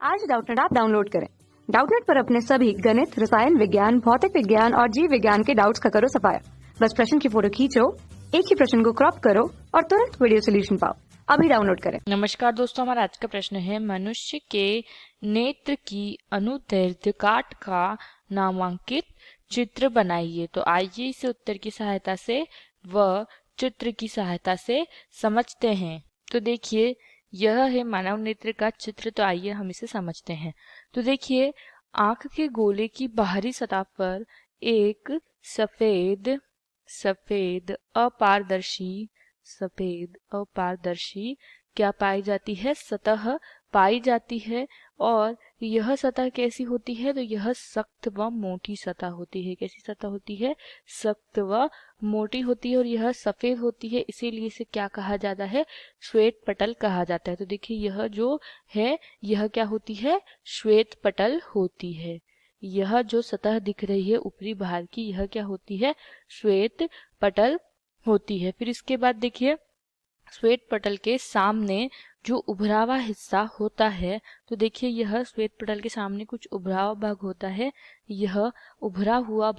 आज Doubtnut app download करें। Doubtnut पर अपने सभी गणित, रसायन विज्ञान, भौतिक विज्ञान और जीव विज्ञान के डाउट्स का करो सफाया। बस प्रश्न की फोटो खींचो, एक ही प्रश्न को क्रॉप करो और तुरंत वीडियो सोल्यूशन पाओ। अभी डाउनलोड करें। नमस्कार दोस्तों, हमारा आज का प्रश्न है मनुष्य के नेत्र की अनुदैर्ध्य काट का नामांकित चित्र बनाइए। तो आइए इसे उत्तर की सहायता से व चित्र की सहायता से समझते हैं। तो देखिए, यह है मानव नेत्र का चित्र। तो आइए हम इसे समझते हैं। तो देखिए, आंख के गोले की बाहरी सतह पर एक सफेद सफेद अपारदर्शी क्या पाई जाती है? सतह पाई जाती है। और यह सतह कैसी होती है? तो यह सख्त व मोटी सतह होती है। कैसी सतह होती है? सख्त व मोटी होती है और यह सफेद होती है। इसीलिए इसे क्या कहा जाता है? श्वेत पटल कहा जाता है। तो देखिए, यह जो है यह क्या होती है? श्वेत पटल होती है। यह जो सतह दिख रही है ऊपरी भाग की, यह क्या होती है? श्वेत पटल होती है। फिर इसके बाद देखिए, श्वेत पटल के सामने जो उभरा हुआ हिस्सा होता है, तो देखिए यह श्वेत पटल के सामने कुछ उभरा हुआ भाग होता है। यह उभरा हुआ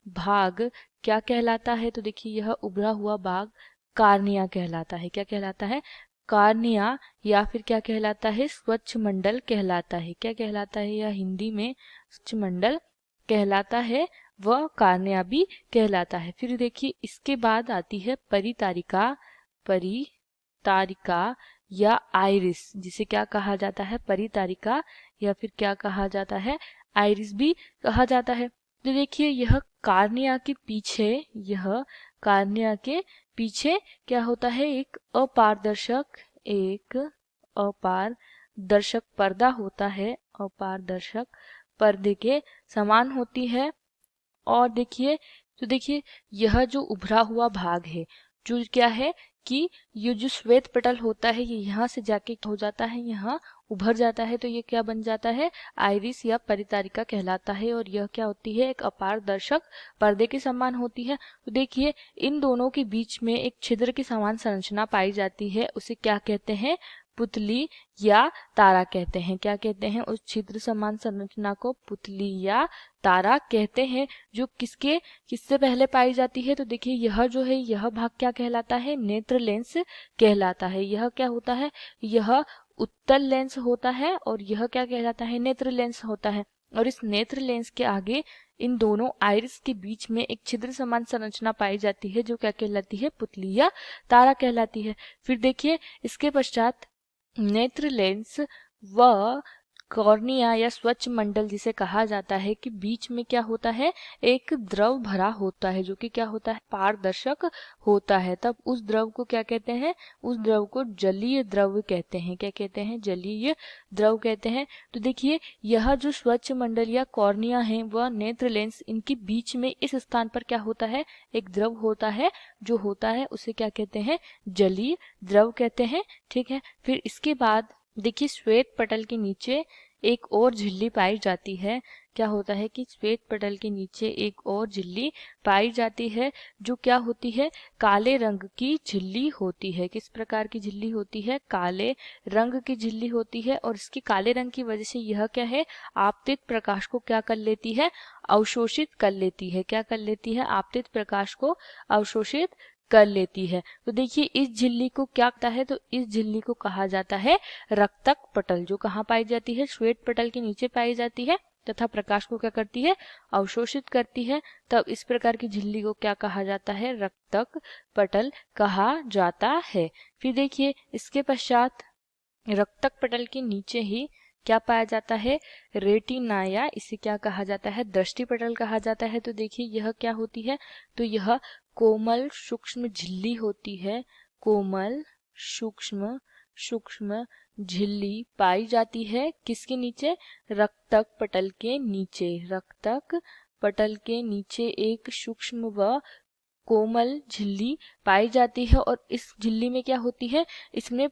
भाग क्या कहलाता है? तो देखिए, यह उभरा हुआ भाग कार्निया कहलाता है। क्या कहलाता है? कार्निया। या फिर क्या कहलाता है? स्वच्छ मंडल कहलाता है। क्या कहलाता है? यह हिंदी में स्वच्छ मंडल कहलाता है व कार्निया भी कहलाता है। फिर देखिए, इसके बाद आती है परितारिका या आइरिस, जिसे क्या कहा जाता है? परितारिका या फिर क्या कहा जाता है? आइरिस भी कहा जाता है। तो देखिए, यह कार्निया के पीछे क्या होता है? एक अपारदर्शक पर्दा होता है। अपारदर्शक पर्दे के समान होती है। और देखिए, तो देखिए, यह जो उभरा हुआ भाग है, जो क्या है कि ये जो श्वेत पटल होता है, ये यहाँ से जाके हो जाता है, यहाँ उभर जाता है। तो ये क्या बन जाता है? आइरिस या परितारिका कहलाता है। और यह क्या होती है? एक अपारदर्शक पर्दे के समान होती है। तो देखिए, इन दोनों के बीच में एक छिद्र की समान संरचना पाई जाती है। उसे क्या कहते हैं? पुतली या तारा कहते हैं। क्या कहते हैं? उस छिद्र समान संरचना को पुतली या तारा कहते हैं। जो किससे पहले पाई जाती है? तो देखिए, यह जो है यह भाग क्या कहलाता है? नेत्र लेंस कहलाता है। यह क्या होता है? यह उत्तल लेंस होता है और यह क्या कहलाता है? नेत्र लेंस होता है। और इस नेत्र लेंस के आगे इन दोनों आइरिस के बीच में एक छिद्र समान संरचना पाई जाती है, जो क्या कहलाती है? पुतली या तारा कहलाती है। फिर देखिए, इसके पश्चात नेत्र लेंस व कॉर्निया या स्वच्छ मंडल जिसे कहा जाता है कि बीच में क्या होता है? एक द्रव भरा होता है, जो कि क्या होता है? पारदर्शक होता है। तब उस द्रव को क्या कहते हैं? उस द्रव को जलीय द्रव कहते हैं। क्या कहते हैं? जलीय द्रव कहते हैं। तो देखिए, यह जो स्वच्छ मंडल या कॉर्निया है व नेत्र लेंस, इनके बीच में इस स्थान पर क्या होता है? एक द्रव होता है। जो होता है उसे क्या कहते हैं? जलीय द्रव कहते हैं। ठीक है। फिर इसके बाद देखिए, श्वेत पटल के नीचे एक और झिल्ली पाई जाती है। क्या होता है कि श्वेत पटल के नीचे एक और झिल्ली पाई जाती है, जो क्या होती है? काले रंग की झिल्ली होती है। किस प्रकार की झिल्ली होती है? काले रंग की झिल्ली होती है। और इसकी काले रंग की वजह से यह क्या है? आपतित प्रकाश को क्या कर लेती है? अवशोषित कर लेती है। क्या कर लेती है? आपतित प्रकाश को अवशोषित कर लेती है। तो देखिए, इस झिल्ली को क्या कहता है? तो इस झिल्ली को कहा जाता है रक्तक पटल, जो कहाँ पाई जाती है? श्वेत पटल के नीचे पाई जाती है तथा प्रकाश को क्या करती है? अवशोषित करती है। तब इस प्रकार की झिल्ली को क्या कहा जाता है? रक्तक पटल कहा जाता है। फिर देखिए, इसके पश्चात रक्तक पटल के नीचे ही क्या पाया जाता है? रेटिना या इसे क्या कहा जाता है? दृष्टि पटल कहा जाता है। तो देखिए, यह क्या होती है? तो यह कोमल सूक्ष्म झिल्ली होती है। कोमल सूक्ष्म झिल्ली पाई जाती है किसके नीचे? रक्तक पटल के नीचे। रक्तक पटल के नीचे एक सूक्ष्म व कोमल झिल्ली पाई जाती है। और इस झिल्ली में क्या होती है? इसमें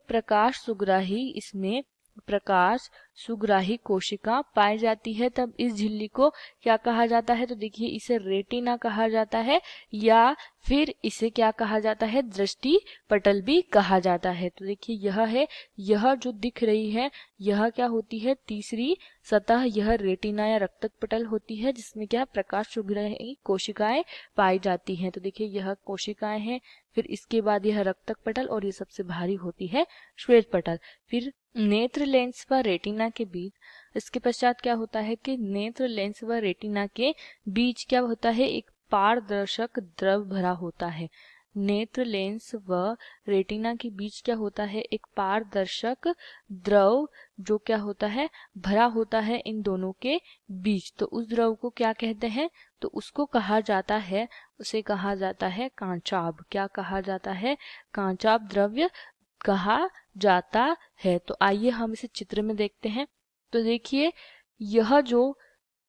प्रकाश सुग्राही कोशिका पाई जाती है, तब इस झिल्ली को क्या कहा जाता है? तो देखिए इसे रेटिना कहा जाता है या फिर इसे क्या कहा जाता है? दृष्टि पटल भी कहा जाता है। तो देखिए यह है, यह जो दिख रही है यह क्या होती है? तीसरी सतह, यह रेटिना या रक्तक पटल होती है जिसमें क्या प्रकाश सुग्राही कोशिकाएं पाई जाती हैं। तो देखिए यह कोशिकाएं हैं, फिर इसके बाद यह रक्तक पटल और ये सबसे भारी होती है श्वेत पटल। फिर नेत्र लेंस व रेटिना के बीच, इसके पश्चात क्या होता है कि नेत्र लेंस व रेटिना के बीच क्या होता है? एक पारदर्शक द्रव भरा होता है। नेत्र लेंस व रेटिना के बीच क्या होता है? एक पारदर्शक द्रव जो क्या होता है? भरा होता है इन दोनों के बीच। तो उस द्रव को क्या कहते हैं? तो उसको कहा जाता है, उसे कहा जाता है कांचाभ। क्या कहा जाता है? कांचाभ द्रव्य कहा जाता है। तो आइए हम इसे चित्र में देखते हैं। तो देखिए यह जो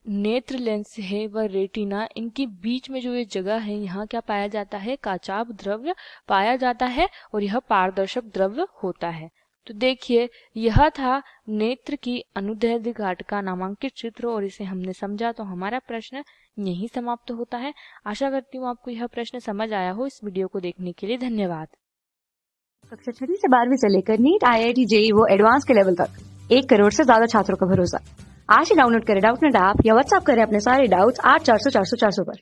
नेत्र लेंस है व रेटिना, इनके बीच में जो ये जगह है यहाँ क्या पाया जाता है? कांचाभ द्रव्य पाया जाता है और यह पारदर्शक द्रव्य होता है। तो देखिए यह था नेत्र की अनुदैर्ध्य गाठिका नामांकित चित्र और इसे हमने समझा। तो हमारा प्रश्न यहीं समाप्त होता है। आशा करती हूँ आपको यह प्रश्न समझ आया हो। इस वीडियो को देखने के लिए धन्यवाद। कक्षा 6 से 12वीं से लेकर नीट, IIT, JEE वो एडवांस के लेवल तक 1 करोड़ से ज्यादा छात्रों का भरोसा। आज ही डाउनलोड करें डाउटनेट ऐप या व्हाट्सएप करें अपने सारे डाउट्स 8400 400 400 पर।